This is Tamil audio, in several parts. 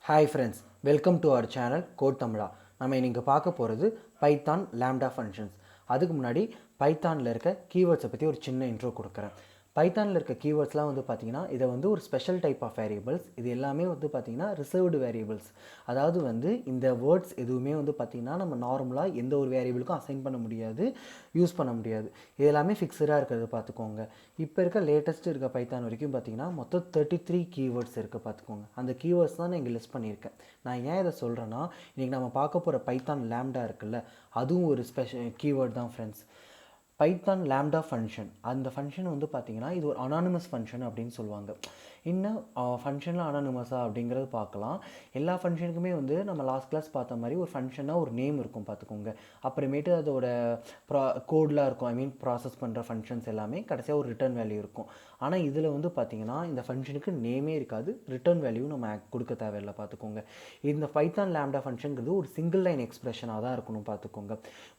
Hi friends, welcome to our channel Code Tamila. நம்ம இன்னைக்கு பார்க்க போகிறது பைத்தான் லாம்டா ஃபங்க்ஷன்ஸ். அதுக்கு முன்னாடி பைத்தானில் இருக்க கீவேர்ட்ஸை பற்றி ஒரு சின்ன இன்ட்ரோ கொடுக்குறேன். பைத்தானில் இருக்க கீவேர்ட்ஸ்லாம் வந்து பார்த்திங்கன்னா இதை வந்து ஒரு ஸ்பெஷல் டைப் ஆஃப் வேரியபிள்ஸ். இது எல்லாமே வந்து பார்த்திங்கன்னா ரிசர்வ்டு வேரியபிள்ஸ். அதாவது வந்து இந்த வேர்ட்ஸ் எதுவுமே வந்து பார்த்திங்கன்னா நம்ம நார்மலாக எந்த ஒரு வேரியபிளுக்கும் அசைன் பண்ண முடியாது, யூஸ் பண்ண முடியாது. இது எல்லாமே ஃபிக்ஸடாக இருக்கிறது பார்த்துக்கோங்க. இப்போ இருக்க லேட்டஸ்ட் இருக்க பைத்தான் வரைக்கும் பார்த்திங்கன்னா மொத்தம் 33 கீவேர்ட்ஸ் இருக்குது பார்த்துக்கோங்க. அந்த கீவேர்ட்ஸ் தான் நான் இங்கே லிஸ்ட் பண்ணியிருக்கேன். நான் ஏன் இதை சொல்கிறேன்னா, இன்றைக்கி நம்ம பார்க்க போகிற பைத்தான் லாம்டா இருக்குல்ல, அதுவும் ஒரு ஸ்பெஷல் கீவேர்ட் தான் ஃப்ரெண்ட்ஸ். பைத்தான் லாம்டா ஃபங்க்ஷன், அந்த ஃபங்க்ஷன் வந்து பார்த்திங்கன்னா இது ஒரு அனானிமஸ் ஃபங்க்ஷன் அப்படின்னு சொல்லுவாங்க. இன்னும் ஃபங்க்ஷனில் அனானிமஸா அப்படிங்கிறது பார்க்கலாம். எல்லா ஃபங்க்ஷனுக்குமே வந்து நம்ம லாஸ்ட் கிளாஸ் பார்த்த மாதிரி ஒரு ஃபங்க்ஷனாக ஒரு நேம் இருக்கும் பார்த்துக்கோங்க. அப்புறமேட்டு அதோட கோட்லாம் இருக்கும், ப்ராசஸ் பண்ணுற ஃபங்க்ஷன்ஸ் எல்லாமே கடைசியாக ஒரு ரிட்டர்ன் வேல்யூ இருக்கும். ஆனால் இதில் வந்து பார்த்திங்கன்னா இந்த ஃபங்க்ஷனுக்கு நேமே இருக்காது, ரிட்டர்ன் வேல்யூ நம்ம கொடுக்க தேவையில்லை பார்த்துக்கோங்க. இந்த பைத்தான் லாம்டா ஃபங்க்ஷனுங்கிறது ஒரு சிங்கிள் லைன் எக்ஸ்பிரஷனாக தான் இருக்கணும் பார்த்துக்கோங்க.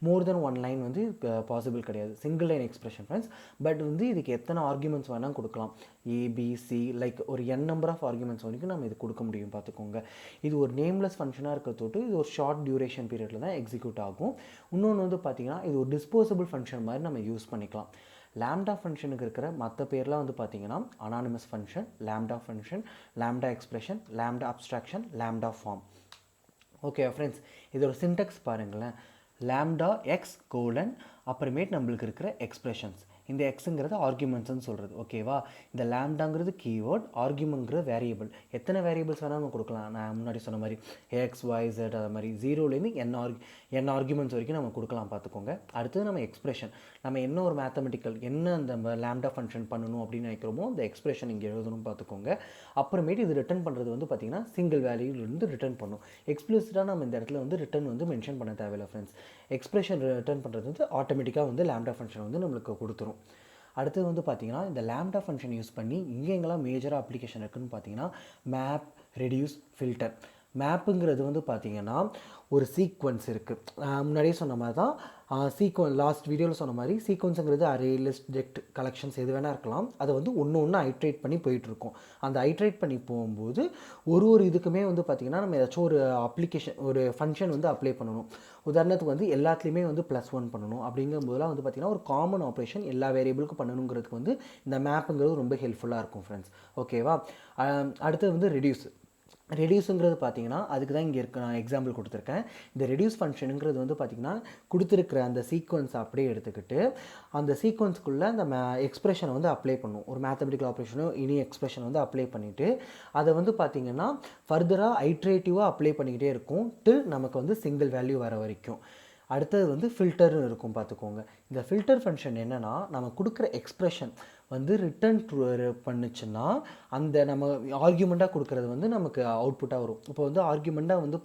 மோர் தென் ஒன் லைன் வந்து பாசிபிள் கிடையாது, single line expression friends. But வந்து இதுக்கு எத்தனை ஆர்குமெண்ட்ஸ் வேணால் கொடுக்கலாம், ஏபிசி லைக் ஒரு n நம்பர் ஆஃப் ஆர்குமெண்ட்ஸ் வரைக்கும் நம்ம இது கொடுக்க முடியும் பார்த்துக்கோங்க. இது ஒரு நேம்லெஸ் ஃபங்க்ஷனாக இருக்கிறதோட்டு இது ஒரு ஷார்ட் டியூரேஷன் பீரியடில் தான் எக்ஸிக்யூட் ஆகும். இன்னொன்று வந்து பார்த்திங்கன்னா இது ஒரு டிஸ்போசபிள் ஃபங்க்ஷன் மாதிரி நம்ம யூஸ் பண்ணிக்கலாம். லாம்டா ஃபங்க்ஷனுக்கு இருக்கிற மற்ற பேர்லாம் வந்து பார்த்திங்கன்னா anonymous function, lambda function, lambda expression, lambda abstraction, lambda form. Okay friends, இதோட சின்டெக்ஸ் பாருங்களேன். லாம்டா எக்ஸ் கோலன் அப்புறமேட்டு நம்மளுக்கு இருக்கிற எக்ஸ்பிரஷன்ஸ். இந்த எக்ஸுங்கிறது ஆர்குமெண்ட்ஸ்ன்னு சொல்கிறது. ஓகேவா? இந்த லாம்டாங்கிறது கீவேர்ட், ஆர்குமெண்ட்ங்கிறது வேரியபிள். எத்தனை வேரியபிள்ஸ் வேணால் நம்ம கொடுக்கலாம். நான் முன்னாடி சொன்ன மாதிரி எக்ஸ் ஒய் ஜெட் அது மாதிரி 0லேருந்து n ஆர்குமெண்ட்ஸ் வரைக்கும் நம்ம கொடுக்கலாம் பார்த்துக்கோங்க. அடுத்தது நம்ம எக்ஸ்பிரஷன். நம்ம என்ன ஒரு மேத்தமெட்டிக்கல் என்ன அந்த லாம்டா ஃபங்க்ஷன் பண்ணணும் அப்படின்னு நினைக்கிறோமோ அந்த எக்ஸ்பிரஷன் இங்கே எழுதணும் பார்த்துக்கோங்க. அப்புறமேட்டு இது ரிட்டர்ன் பண்ணுறது வந்து பார்த்திங்கன்னா சிங்கிள் வேல்யூலேருந்து ரிட்டர்ன் பண்ணும். எக்ஸ்பிளிசிட்டாக நம்ம இந்த இடத்துல வந்து ரிட்டர்ன் வந்து மென்ஷன் பண்ண தேவையில்லை ஃப்ரெண்ட்ஸ். எக்ஸ்பிரஷன் ரிட்டர்ன் பண்ணுறது வந்து ஆட்டோமேட்டிக்காக வந்து லாம்டா ஃபங்க்ஷன் வந்து நம்மளுக்கு கொடுத்துரும். அடுத்தது வந்து பார்த்திங்கன்னா இந்த லாம்டா ஃபங்க்ஷன் யூஸ் பண்ணி எங்கெங்கெல்லாம் மேஜராக அப்ளிகேஷன் இருக்குதுன்னு பார்த்தீங்கன்னா மேப், ரெடியூஸ், ஃபில்டர். மேப்புங்கிறது வந்து பார்த்திங்கன்னா ஒரு சீக்வன்ஸ் இருக்குது. முன்னாடியே சொன்ன மாதிரி தான் லாஸ்ட் வீடியோவில் சொன்ன மாதிரி சீக்வன்ஸுங்கிறது அரே, லிஸ்ட், ஜெக்ட், கலெக்ஷன்ஸ் எது வேணால் இருக்கலாம். அதை வந்து ஒன்று ஐட்ரேட் பண்ணி போயிட்டுருக்கோம். அந்த ஐட்ரேட் பண்ணி போகும்போது ஒரு இதுக்குமே வந்து பார்த்திங்கன்னா நம்ம ஏதாச்சும் ஒரு அப்ளிகேஷன் ஒரு ஃபங்க்ஷன் வந்து அப்ளை பண்ணணும். உதாரணத்துக்கு வந்து எல்லாத்துலேயுமே வந்து +1 பண்ணணும். அப்படிங்கும்போதெல்லாம் வந்து பார்த்திங்கன்னா ஒரு காமன் ஆப்ரேஷன் எல்லா வேரியபிளுக்கும் பண்ணணுங்கிறதுக்கு வந்து இந்த மேப்புங்கிறது ரொம்ப ஹெல்ப்ஃபுல்லாக இருக்கும் ஃப்ரெண்ட்ஸ். ஓகேவா? அடுத்தது வந்து ரெடியூஸுங்கிறது பார்த்திங்கன்னா அதுக்கு தான் இங்கே இருக்க நான் எக்ஸாம்பிள் கொடுத்துருக்கேன். இந்த ரெடியூஸ் ஃபங்க்ஷனுங்கிறது வந்து பார்த்திங்கன்னா கொடுத்துருக்கிற அந்த சீக்வன்ஸ் அப்படியே எடுத்துக்கிட்டு அந்த சீக்வன்ஸுக்குள்ளே அந்த எக்ஸ்பிரஷனை வந்து அப்ளை பண்ணும். ஒரு மேத்தமெட்டிக்கல் ஆப்ரேஷனோ இனி எக்ஸ்பிரஷனை வந்து அப்ளை பண்ணிவிட்டு அதை வந்து பார்த்திங்கன்னா ஃபர்தராக ஐட்ரேட்டிவாக அப்ளை பண்ணிக்கிட்டே இருக்கும் டில் நமக்கு வந்து சிங்கிள் வேல்யூ வர வரைக்கும். அடுத்தது வந்து ஃபில்டர்னு இருக்கும் பார்த்துக்கோங்க. இந்த ஃபில்டர் ஃபங்க்ஷன் என்னென்னா நம்ம கொடுக்குற எக்ஸ்பிரஷன் வந்து ரிட்டர்ன் பண்ணுச்சுன்னா அந்த நம்ம ஆர்கியூமெண்ட்டாக கொடுக்குறது வந்து நமக்கு அவுட்புட்டாக வரும். இப்போ வந்து ஆர்கியூமெண்ட்டாக வந்து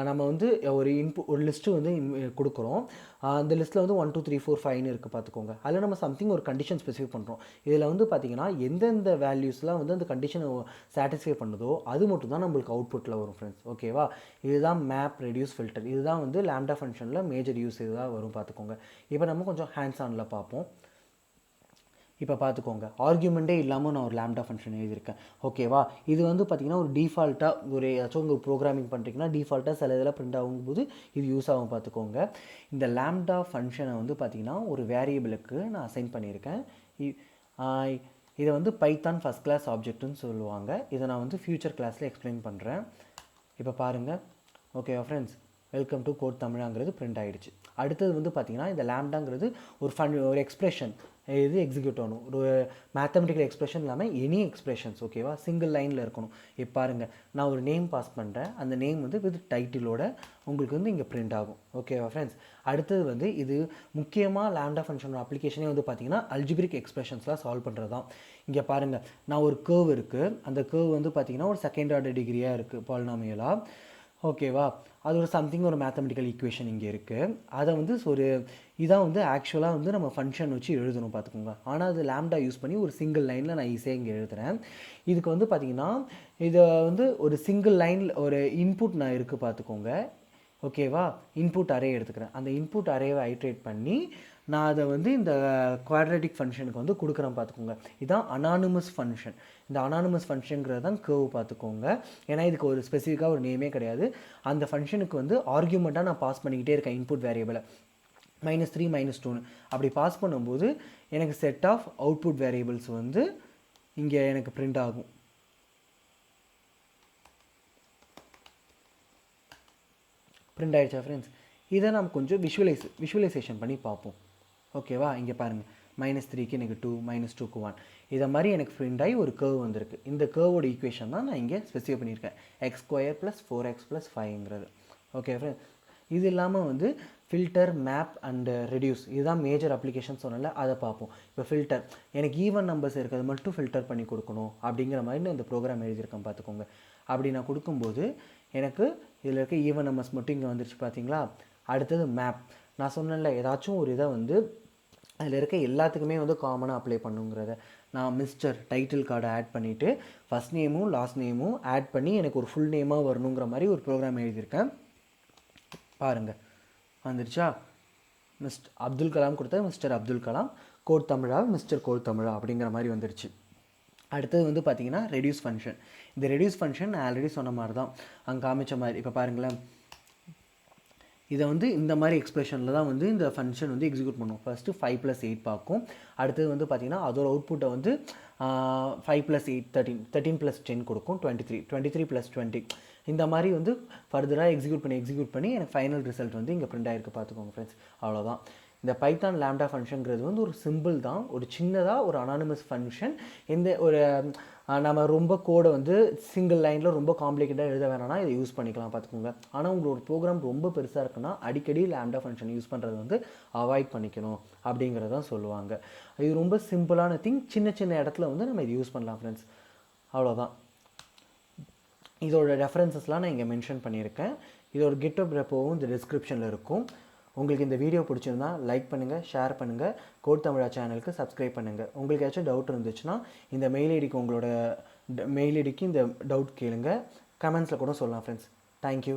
நம்ம வந்து ஒரு லிஸ்ட்டு வந்து கொடுக்குறோம். அந்த லிஸ்ட்டில் வந்து 1 2 3 4 5ன்னு இருக்குது பார்த்துக்கோங்க. அதில் நம்ம சம்திங் ஒரு கண்டிஷன் ஸ்பெசிஃபை பண்ணுறோம். இதில் வந்து பார்த்திங்கன்னா எந்தெந்த வேல்யூஸ்லாம் வந்து அந்த கண்டிஷனை சாட்டிஸ்ஃபை பண்ணுதோ அது மட்டும் தான் நம்மளுக்கு அவுட்புட்டில் வரும் ஃப்ரெண்ட்ஸ். ஓகேவா? இதுதான் மேப், ரெடியூஸ், ஃபில்டர். இதுதான் வந்து லாம்டா ஃபங்க்ஷனில் மேஜர் யூஸ் இதுதான் வரும் பார்த்துக்கோங்க. இப்போ நம்ம கொஞ்சம் ஹேண்ட்ஸ் ஆனில் பார்ப்போம். இப்போ பார்த்துக்கோங்க, ஆர்கியூமெண்ட்டே இல்லாமல் நான் ஒரு லாம்டா ஃபங்க்ஷன் எழுதியிருக்கேன். ஓகேவா? இது வந்து பார்த்திங்கன்னா ஒரு டிஃபால்ட்டாக ஒரு ஏதாச்சும் உங்கள் ப்ரோக்ராமிங் பண்ணுறீங்கன்னா டிஃபால்ட்டாக சில இதெல்லாம் பிரிண்ட் ஆகும்போது இது யூஸ் ஆகும் பார்த்துக்கோங்க. இந்த லாம்டா ஃபங்க்ஷனை வந்து பார்த்திங்கன்னா ஒரு வேரியபிளுக்கு நான் அசைன் பண்ணியிருக்கேன். இதை வந்து பைத்தான் ஃபஸ்ட் கிளாஸ் ஆப்ஜெக்ட்னு சொல்லுவாங்க. இதை நான் வந்து ஃபியூச்சர் கிளாஸில் எக்ஸ்பிளைன் பண்ணுறேன். இப்போ பாருங்கள். ஓகேவா ஃப்ரெண்ட்ஸ்? வெல்கம் டு கோட் தமிழாங்கிறது பிரிண்ட் ஆகிடுச்சு. அடுத்தது வந்து பார்த்திங்கன்னா இந்த லாம்டாங்கிறது ஒரு எக்ஸ்பிரஷன் இது எக்ஸிக்யூட் ஆகணும். ஒரு மேத்தமெட்டிக்கல் எக்ஸ்பிரஷன் இல்லாமல் எனி எக்ஸ்பிரஷன்ஸ். ஓகேவா? சிங்கிள் லைனில் இருக்கணும். இப்போ பாருங்கள், நான் ஒரு நேம் பாஸ் பண்ணுறேன். அந்த நேம் வந்து வித் டைட்டிலோட உங்களுக்கு வந்து இங்கே பிரிண்ட் ஆகும். ஓகேவா ஃப்ரெண்ட்ஸ்? அடுத்தது வந்து இது முக்கியமாக லாம்டா ஃபங்க்ஷனோட அப்ளிகேஷனே வந்து பார்த்திங்கன்னா அல்ஜிபிரிக் எக்ஸ்பிரஷன்ஸ்லாம் சால்வ் பண்ணுறது தான். இங்கே பாருங்கள், நான் ஒரு கர்வ் இருக்குது. அந்த கர்வ் வந்து பார்த்திங்கன்னா ஒரு செகண்ட் ஆர்டர் டிகிரியாக இருக்குது பாலினாமியலாக. ஓகேவா? அது ஒரு சம்திங் ஒரு மேத்தமெட்டிக்கல் ஈக்குவேஷன் இங்கே இருக்குது. அதை வந்து இதான் வந்து ஆக்சுவலாக வந்து நம்ம ஃபங்க்ஷன் வச்சு எழுதணும் பார்த்துக்கோங்க. ஆனால் அது லாம்டா யூஸ் பண்ணி ஒரு சிங்கிள் லைனில் நான் ஈஸியாக இங்கே எழுதுகிறேன். இதுக்கு வந்து பார்த்திங்கன்னா இதை வந்து ஒரு சிங்கிள் லைனில் ஒரு இன்புட் நான் இருக்குது பார்த்துக்கோங்க. ஓகேவா? இன்புட் அரே எடுத்துக்கிறேன். அந்த இன்புட் அரேவை ஐட்ரேட் பண்ணி நான் அதை வந்து இந்த குவாட்ரேட்டிக் ஃபங்க்ஷனுக்கு வந்து கொடுக்குறேன் பார்த்துக்கோங்க. இதுதான் அனானிமஸ் ஃபங்க்ஷன். இந்த அனானிமஸ் ஃபங்க்ஷனுங்கிறது தான் கர்வ் பார்த்துக்கோங்க. ஏன்னா இதுக்கு ஒரு ஸ்பெசிஃபிக்காக ஒரு நேமே கிடையாது. அந்த ஃபங்க்ஷனுக்கு வந்து ஆர்கியூமெண்ட்டாக நான் பாஸ் பண்ணிக்கிட்டே இருக்கேன் இன்புட் வேரியபிளை -3 -2ன்னு. அப்படி பாஸ் பண்ணும்போது எனக்கு செட் ஆஃப் அவுட்புட் வேரியபிள்ஸ் வந்து இங்கே எனக்கு பிரிண்ட் ஆகும். பிரிண்ட் ஆகிடுச்சா ஃப்ரெண்ட்ஸ்? இதை நம்ம கொஞ்சம் விஷுவலைசேஷன் பண்ணி பார்ப்போம். ஓகேவா? இங்கே பாருங்கள், -3க்கு எனக்கு 2, -2க்கு 1. இதை மாதிரி எனக்கு பிரிண்ட் ஆகி ஒரு கர்வ் வந்திருக்கு. இந்த கர்வோட ஈக்குவேஷன் தான் நான் இங்கே ஸ்பெசிஃபை பண்ணியிருக்கேன், x² + 4x + 5ங்கிறது. Okay friends? இது இல்லாமல் வந்து ஃபில்டர், மேப் அண்டு ரெடியூஸ், இதுதான் மேஜர் அப்ளிகேஷன் சொன்னல, அதை பார்ப்போம். இப்போ ஃபில்டர், எனக்கு ஈவன் நம்பர்ஸ் இருக்கிறது மட்டும் ஃபில்டர் பண்ணி கொடுக்கணும் அப்படிங்கிற மாதிரி நான் இந்த ப்ரோக்ராம் எழுதியிருக்கேன் பார்த்துக்கோங்க. அப்படி நான் கொடுக்கும்போது எனக்கு இதில் இருக்க ஈவன் நம்பர்ஸ் மட்டும் இங்கே வந்துருச்சு பார்த்தீங்களா? அடுத்தது மேப், நான் சொன்னேன்ல ஏதாச்சும் ஒரு இதை வந்து அதில் இருக்க எல்லாத்துக்குமே வந்து காமனாக அப்ளை பண்ணுங்கிறத நான் மிஸ்டர் டைட்டில் கார்டை ஆட் பண்ணிவிட்டு ஃபஸ்ட் நேமும் லாஸ்ட் நேமும் ஆட் பண்ணி எனக்கு ஒரு ஃபுல் நேமாக வரணுங்கிற மாதிரி ஒரு ப்ரோக்ராம் எழுதியிருக்கேன். பாருங்கள், வந்துருச்சா? மிஸ்டர் அப்துல் கலாம் கொடுத்தா மிஸ்டர் அப்துல் கலாம், கோட் தமிழா மிஸ்டர் கோட் தமிழா அப்படிங்கிற மாதிரி வந்துருச்சு. அடுத்தது வந்து பார்த்திங்கன்னா ரெடியூஸ் ஃபங்க்ஷன். இந்த ரெடியூஸ் ஃபங்க்ஷன் நான் ஆல்ரெடி சொன்ன மாதிரி தான், அங்கே காமிச்ச மாதிரி. இப்போ பாருங்களேன், இதை வந்து இந்த மாதிரி எக்ஸ்பிரஷனில் தான் வந்து இந்த ஃபங்க்ஷன் வந்து எக்ஸிக்யூட் பண்ணும். ஃபஸ்ட்டு 5 + 8 பார்க்கும். அடுத்தது வந்து பார்த்திங்கன்னா அதோட அவுட்புட்டை வந்து 5 + 8 13, 13 + 10 கொடுக்கும் 23, 23 + 20. இந்த மாதிரி வந்து ஃபர்தராக எக்ஸிக்யூட் பண்ணி எனக்கு ஃபைனல் ரிசல்ட் வந்து இங்கே பிரிண்ட் ஆகிருக்கு பார்த்துக்கோங்க ஃப்ரெண்ட்ஸ். அவ்வளோதான். இந்த பைத்தான் லாம்டா ஃபங்க்ஷன்ங்கிறது வந்து ஒரு சிம்பிள் தான், ஒரு சின்னதாக ஒரு அனானிமஸ் ஃபங்க்ஷன். இந்த ஒரு நம்ம ரொம்ப கோடை வந்து சிங்கிள் லைனில் ரொம்ப காம்ப்ளிகேட்டாக எழுத வேணாம்னா இதை யூஸ் பண்ணிக்கலாம் பார்த்துக்கோங்க. ஆனால் உங்களோட ப்ரோக்ராம் ரொம்ப பெருசாக இருக்குன்னா அடிக்கடி லாம்டா ஃபங்க்ஷன் யூஸ் பண்ணுறது வந்து அவாய்ட் பண்ணிக்கணும் அப்படிங்கிறதான் சொல்லுவாங்க. இது ரொம்ப சிம்பிளான திங், சின்ன சின்ன இடத்துல வந்து நம்ம இது யூஸ் பண்ணலாம் ஃப்ரெண்ட்ஸ். அவ்வளோதான். இதோட ரெஃபரன்சஸ்லாம் நான் இங்கே மென்ஷன் பண்ணியிருக்கேன். இதோட GitHub ரெப்போவும் இந்த டிஸ்கிரிப்ஷனில் இருக்கும். உங்களுக்கு இந்த வீடியோ பிடிச்சிருந்தா லைக் பண்ணுங்கள், ஷேர் பண்ணுங்கள், கோட் தமிழா சேனலுக்கு சப்ஸ்கிரைப் பண்ணுங்கள். உங்களுக்கு ஏதாச்சும் டவுட் இருந்துச்சுன்னா இந்த மெயில் ஐடிக்கு உங்களோட மெயில் ஐடிக்கு இந்த டவுட் கேளுங்க, கமெண்ட்ஸில் கூட சொல்லலாம் ஃப்ரெண்ட்ஸ். தேங்க்யூ.